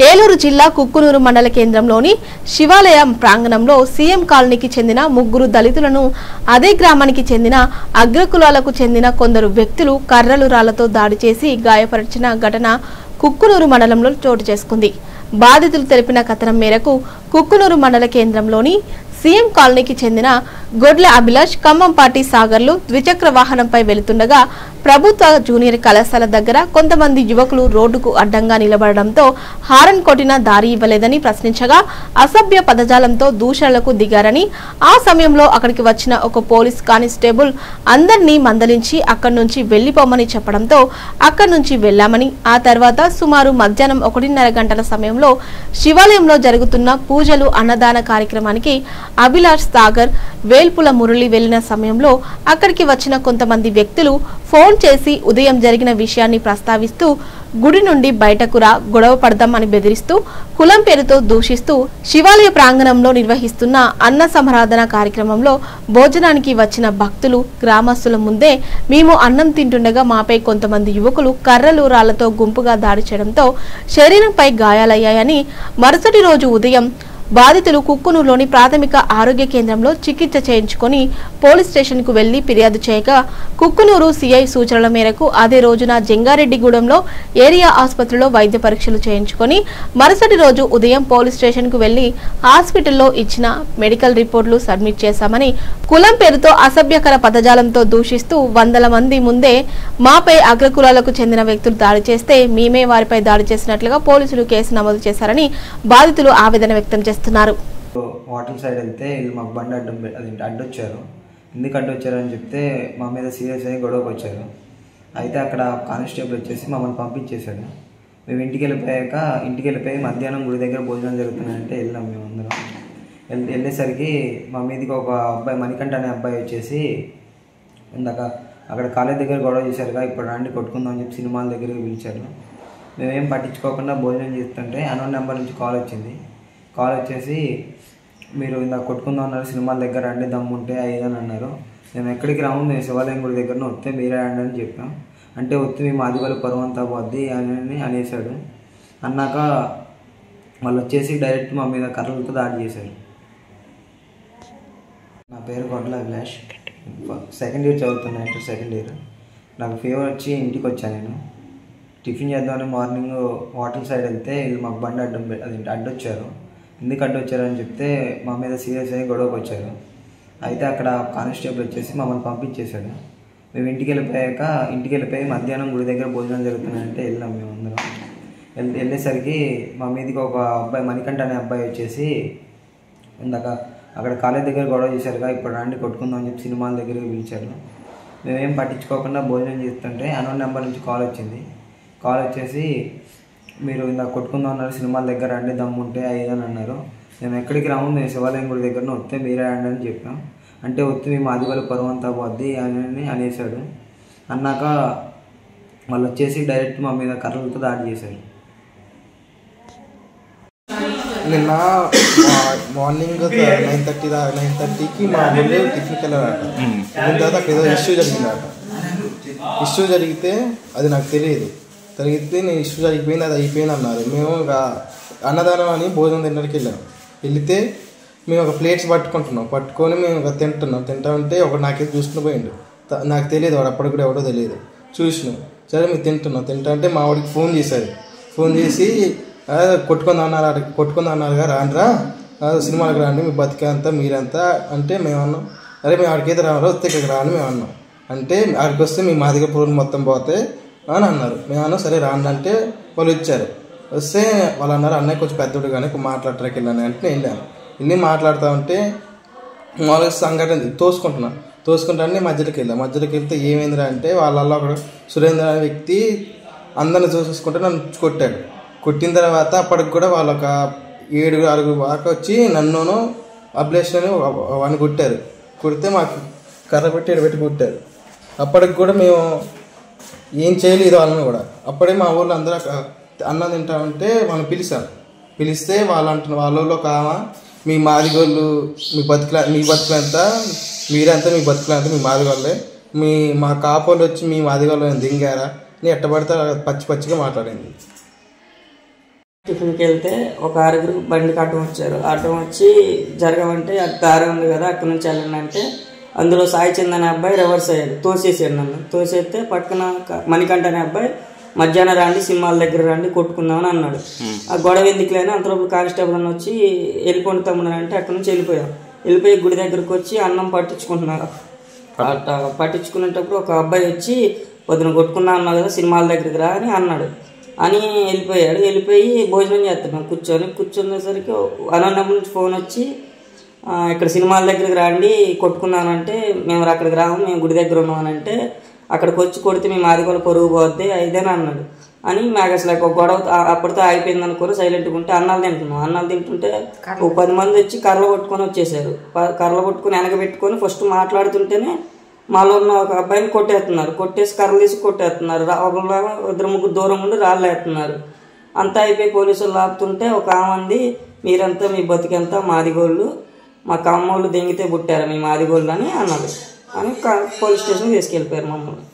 ఏలూరు జిల్లా కుక్కునూరు మండల కేంద్రంలోని శివాలయం ప్రాంగణంలో సీఎం కాలనీకి చెందిన ముగ్గురు దళితులను అదే గ్రామానికి చెందిన అగ్రకులాలకు చెందిన కొందరు వ్యక్తులు కర్రలు రాళ్లతో దాడి చేసి గాయపరిచిన ఘటన కుక్కునూరు మండలంలో చోటు చేసుకుంది. బాధితులు తెలిపిన కథనం మేరకు కుక్కునూరు మండల కేంద్రంలోని సీఎం కాలనీకి చెందిన గొడ్ల అభిలాష్ ఖమ్మంపాటి సాగర్లు ద్విచక్ర వాహనంపై వెళుతుండగా ప్రభుత్వ జూనియర్ కళాశాల దగ్గర కొంతమంది యువకులు రోడ్డుకు అడ్డంగా నిలబడడంతో హారన్ కొట్టిన దారి ఇవ్వలేదని ప్రశ్నించగా అసభ్య పదజాలంతో దూషణలకు దిగారని, ఆ సమయంలో అక్కడికి వచ్చిన ఒక పోలీస్ కానిస్టేబుల్ అందరినీ మందలించి అక్కడి నుంచి వెళ్లిపోమని చెప్పడంతో అక్కడి నుంచి వెళ్లామని, ఆ తర్వాత సుమారు మధ్యాహ్నం 1:30 గంటల సమయంలో శివాలయంలో జరుగుతున్న పూజలు అన్నదాన కార్యక్రమానికి అభిలాష్ సాగర్ వేల్పుల మురళి వెళ్లిన సమయంలో అక్కడికి వచ్చిన కొంతమంది వ్యక్తులు ఫోన్ చేసి ఉదయం జరిగిన విషయాన్ని ప్రస్తావిస్తూ గుడి నుండి బయటకు రా, గొడవ పడదాం అని బెదిరిస్తూ కులం పేరుతో దూషిస్తూ శివాలయ ప్రాంగణంలో నిర్వహిస్తున్న అన్న సమారాధన కార్యక్రమంలో భోజనానికి వచ్చిన భక్తులు గ్రామస్తుల ముందే మేము అన్నం తింటుండగా మాపై కొంతమంది యువకులు కర్రలు రాళ్లతో గుంపుగా దాడి చేయడంతో శరీరంపై గాయాలయ్యాయని, మరుసటి రోజు ఉదయం బాధితులు కుక్కునూరులోని ప్రాథమిక ఆరోగ్య కేంద్రంలో చికిత్స చేయించుకుని పోలీస్ స్టేషన్ కు వెళ్లి ఫిర్యాదు చేయగా కుక్కునూరు సిఐ సూచనల మేరకు అదే రోజున జంగారెడ్డిగూడెంలో ఏరియా ఆసుపత్రిలో వైద్య పరీక్షలు చేయించుకుని మరుసటి రోజు ఉదయం పోలీస్ స్టేషన్ కు వెళ్లి హాస్పిటల్లో ఇచ్చిన మెడికల్ రిపోర్టులు సబ్మిట్ చేశామని, కులం పేరుతో అసభ్యకర పదజాలంతో దూషిస్తూ వందల మంది ముందే మాపై అగ్రకులాలకు చెందిన వ్యక్తులు దాడి చేస్తే మేమే వారిపై దాడి చేసినట్లుగా పోలీసులు కేసు నమోదు చేశారని బాధితులు ఆవేదన వ్యక్తం చేస్తున్నారు. హోటల్ సైడ్ వెళ్తే వీళ్ళు మాకు బండి అడ్డొచ్చారు. ఎందుకు అడ్డొచ్చారని చెప్తే మా మీద సీరియస్ అయ్యి గొడవకు వచ్చారు. అయితే అక్కడ కానిస్టేబుల్ వచ్చేసి మమ్మల్ని పంపించేశాడు. మేము ఇంటికి వెళ్ళిపోయి మధ్యాహ్నం గుడి దగ్గర భోజనం జరుగుతున్నాయంటే వెళ్ళాం. మేము అందరం వెళ్ళేసరికి మా మీదకి ఒక అబ్బాయి మణికంఠ అనే అబ్బాయి వచ్చేసి ఇందాక అక్కడ కాలేజ్ దగ్గర గొడవ చేశారుగా, ఇప్పుడు రండి కొట్టుకుందాం అని చెప్పి సినిమాల దగ్గరికి పిలిచారు. మేమేం పట్టించుకోకుండా భోజనం చేస్తుంటే అన్నోన్ నెంబర్ నుంచి కాల్ వచ్చింది. కాల్ వచ్చేసి మీరు ఇందాక కొట్టుకుందాం అన్నారు, సినిమాల దగ్గర రండి దమ్ముంటే అయ్యేదని అన్నారు. మేము ఎక్కడికి రాము, మేము శివాలయం గుడి దగ్గర వస్తే మీరే రండి అని చెప్పాం. అంటే వస్తే మేము ఆదివారం పరువు అంతా పోద్ది అని అనేసాడు. అన్నాక వాళ్ళు వచ్చేసి డైరెక్ట్ మా మీద కర్రలతో దాడి చేశారు. నా పేరు గొడ్ల అభిలాష్, సెకండ్ ఇయర్ చదువుతున్నా, ఇంటర్ సెకండ్ ఇయర్. నాకు ఫీవర్ వచ్చి ఇంటికి వచ్చాను. నేను టిఫిన్ చేద్దామని మార్నింగ్ హోటల్ సైడ్ వెళ్తే వీళ్ళు మాకు బండి అడ్డొచ్చారు. ఎందుకు అడ్డొచ్చారని చెప్తే మా మీద సీరియస్ అయ్యి గొడవకు వచ్చారు. అయితే అక్కడ కానిస్టేబుల్ వచ్చేసి మమ్మల్ని పంపించేశాడు. మేము ఇంటికి వెళ్ళిపోయి మధ్యాహ్నం గుడి దగ్గర భోజనం జరుగుతున్నాయంటే వెళ్ళాం. మేము అందరం వెళ్ళేసరికి మా మీదకి ఒక అబ్బాయి మణికంఠ అనే అబ్బాయి వచ్చేసి ఇందాక అక్కడ కాలేజ్ దగ్గర గొడవ చేశారుగా, ఇప్పుడు రండి కొట్టుకుందాం అని చెప్పి సినిమాల దగ్గరికి పిలిచారు. మేమేం పట్టించుకోకుండా భోజనం చేస్తుంటే అన్నోన్ నెంబర్ నుంచి కాల్ వచ్చింది. కాల్ వచ్చేసి మీరు ఇందాక కొట్టుకుందాం అన్నారు, సినిమాల దగ్గర రండి దమ్ముంటే అయ్యేదని అన్నారు. మేము ఎక్కడికి రాము, మేము శివాలయం గుడి దగ్గర వస్తే మీరే రండి అని చెప్పాం. అంటే వస్తే మేము ఆదివారం పరువు అంతా పోద్ది అని అనేసాడు. అన్నాక వాళ్ళు వచ్చేసి డైరెక్ట్ మా మీద కర్రలతో దాడి చేశారు. నిన్న మార్నింగ్ 9:30కి మా ఊళ్ళో టిఫిన్కి వెళ్ళారట. వెళ్ళిన తర్వాత అక్కడ ఏదో ఇష్యూ జరిగిందట. ఇష్యూ జరిగితే అది నాకు తెలియదు. జరిగితే నేను ఇష్యూ జరిగిపోయింది, అది అయిపోయింది అన్నారు. మేము ఒక అన్నదానం అని భోజనం తినడానికి వెళితే మేము ఒక ప్లేట్స్ పట్టుకొని మేము ఒక తింటా ఉంటే ఒక నాకేసి చూసుకుని పోయిండు. నాకు తెలియదు, వాడు అప్పటికి కూడా ఎవడో తెలియదు. చూసినాం, సరే మేము తింటా అంటే మా వాడికి ఫోన్ చేసి కొట్టుకుందాం అన్నారుగా, రాండ్రా సినిమాలకు రండి, మీ బతికేంతా మీరంతా అంటే మేము అన్నాం. అరే మేము ఆడికైతే రావాలో వస్తే ఇక్కడికి రాని మేము అన్నాం. అంటే ఆడికి వస్తే మీ మాదిగ పురుగులు మొత్తం పోతే అని అన్నారు. మేము అన్నాం సరే రాండి అంటే వాళ్ళు ఇచ్చారు. వస్తే వాళ్ళు అన్నారు అన్నయ్య కొంచెం పెద్దోడు కానీ మాట్లాడటానికి వెళ్ళాను అంటే నేను వెళ్ళి మాట్లాడుతూ ఉంటే మామూలుగా సంఘటన తోసుకుంటానే మధ్యలోకి వెళ్తే ఏమైందిరా అంటే వాళ్ళల్లో ఒకడు సురేంద్ర అనే వ్యక్తి అందరిని చూసుకుంటే నన్ను కొట్టిన తర్వాత అప్పటికి కూడా వాళ్ళు ఒక 7-6 దాకా వచ్చి నన్ను అభిలాష్ అని వాడిని కొడితే మాకు కర్ర పెట్టి ఎడబెట్టి కొట్టారు. అప్పటికి కూడా మేము ఏం చేయలేదు వాళ్ళని కూడా. అప్పుడే మా ఊళ్ళో అందరూ అన్నం తింటా ఉంటే వాళ్ళని పిలిస్తే వాళ్ళలో కావా మీ మాదిగోళ్ళు మీ బతుకులంతా మీరంతా మీ బతుకులంతా మీ మాదిగోళ్ళే, మా కాపోళ్ళు వచ్చి మీ మాదిగోళ్ళు దింగారా అని ఎట్టబడితే పచ్చిగా మాట్లాడింది. టిఫిన్కి వెళ్తే ఒక 6 బండికి అడ్డం వచ్చారు. అడ్డం వచ్చి జరగమంటే అది దారి ఉంది కదా అక్కడ నుంచి వెళ్ళండి అంటే అందులో సాయి చంద్ అనే అబ్బాయి రివర్స్ అయ్యాడు, తోసేసాడు నన్ను. తోసేస్తే పక్కన మణికంఠ అనే అబ్బాయి మధ్యాహ్నం రండి సినిమాల దగ్గర రండి కొట్టుకుందామని అన్నాడు. ఆ గొడవ ఎందుకు లేని అంతలోపు కానిస్టేబుల్ అని వచ్చి వెళ్ళిపోండి తమ్ముడు అంటే అక్కడ నుంచి వెళ్ళిపోయి గుడి దగ్గరకు వచ్చి అన్నం పట్టించుకుంటున్నారు. పట్టించుకునేటప్పుడు ఒక అబ్బాయి వచ్చి పొద్దున కొట్టుకున్నా అన్నావు కదా సినిమాల దగ్గరికి రా అని అన్నాడు. అని వెళ్ళిపోయాడు. వెళ్ళిపోయి భోజనం చేస్తున్నాం కూర్చునేసరికి అనోన్ నెంబర్ నుంచి ఫోన్ వచ్చి ఇక్కడ సినిమాల దగ్గరికి రండి కొట్టుకున్నానంటే మేము అక్కడికి రాము మేము గుడి దగ్గర ఉన్నామనంటే అక్కడికి వచ్చి కొడితే మేము ఆదిగోళ పొరుగు పోద్ది అయిదేని అన్నాడు. అని మాకు అసలు ఒక గొడవ అప్పటితో అయిపోయింది అనుకుని సైలెంట్గా ఉంటే అన్నాలు తింటుంటే ఓ 10 మంది వచ్చి కర్రలు కొట్టుకొని వచ్చేసారు. కర్రలు కొట్టుకొని వెనక పెట్టుకొని ఫస్ట్ మాట్లాడుతుంటేనే మాలో ఉన్న ఒక అబ్బాయిని కొట్టేసి కర్రలు తీసి కొట్టేస్తున్నారు. 2-3 దూరం ఉండి రాళ్ళు వేస్తున్నారు. అంతా అయిపోయి పోలీసులు లాపుతుంటే ఒక ఆమంది మీరంతా మీ బతికంతా మాదిగోళ్ళు మా కమ్మోళ్ళు దెంగితే పుట్టారు మీ మాదిగోళ్ళు అని అన్నారు. అని పోలీస్ స్టేషన్కి తీసుకెళ్ళిపోయారు మమ్మల్ని.